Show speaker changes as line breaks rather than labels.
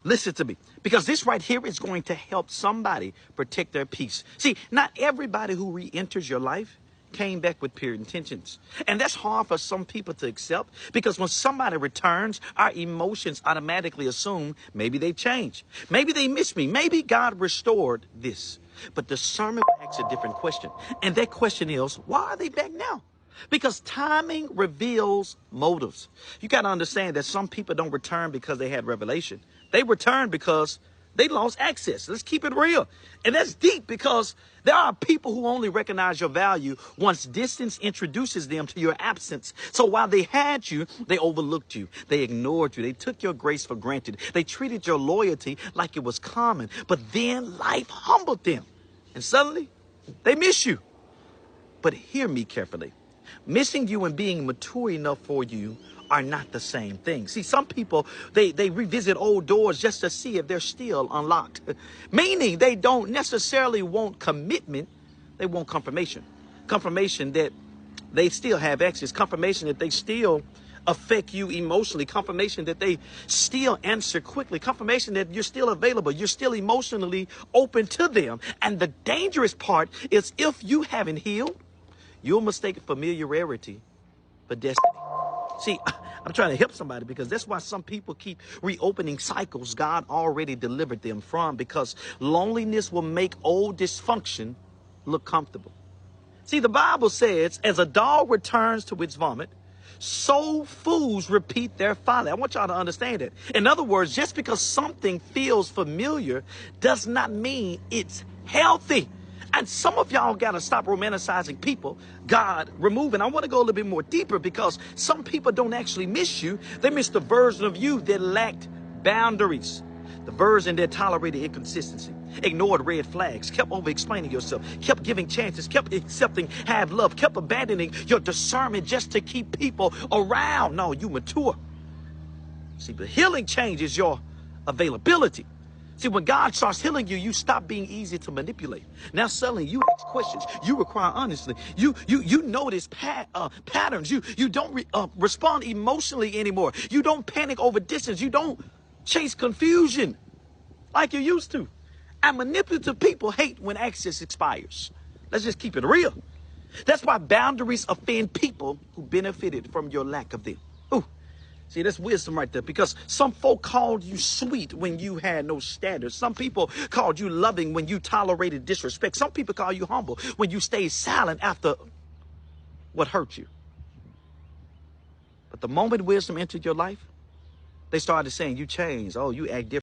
Listen to me, because this right here is going to help somebody protect their peace. See, not everybody who re-enters your life came back with pure intentions. And that's hard for some people to accept, because when somebody returns, our emotions automatically assume maybe they've changed. Maybe they missed me. Maybe God restored this. But discernment asks a different question. And that question is, why are they back now? Because timing reveals motives. You got to understand that some people don't return because they had revelation. They return because they lost access. Let's keep it real. And that's deep, because there are people who only recognize your value once distance introduces them to your absence. So while they had you, they overlooked you. They ignored you. They took your grace for granted. They treated your loyalty like it was common. But then life humbled them. And suddenly, they miss you. But hear me carefully. Missing you and being mature enough for you are not the same thing. See, some people, they revisit old doors just to see if they're still unlocked. Meaning they don't necessarily want commitment. They want confirmation. Confirmation that they still have access. Confirmation that they still affect you emotionally. Confirmation that they still answer quickly. Confirmation that you're still available. You're still emotionally open to them. And the dangerous part is, if you haven't healed, you'll mistake familiarity for destiny. See, I'm trying to help somebody, because that's why some people keep reopening cycles God already delivered them from, because loneliness will make old dysfunction look comfortable. See, the Bible says, as a dog returns to its vomit, so fools repeat their folly. I want y'all to understand that. In other words, just because something feels familiar does not mean it's healthy. And some of y'all got to stop romanticizing people God removing. I want to go a little bit more deeper, because some people don't actually miss you. They miss the version of you that lacked boundaries. The version that tolerated inconsistency, ignored red flags, kept over-explaining yourself, kept giving chances, kept accepting, have love, kept abandoning your discernment just to keep people around. No, you mature. See, but healing changes your availability. See, when God starts healing you, you stop being easy to manipulate. Now suddenly you ask questions. You require honestly. You notice patterns. You don't respond emotionally anymore. You don't panic over distance. You don't chase confusion like you used to. And manipulative people hate when access expires. Let's just keep it real. That's why boundaries offend people who benefited from your lack of them. Ooh. See, that's wisdom right there, because some folk called you sweet when you had no standards. Some people called you loving when you tolerated disrespect. Some people call you humble when you stayed silent after what hurt you. But the moment wisdom entered your life, they started saying you changed. Oh, you act different.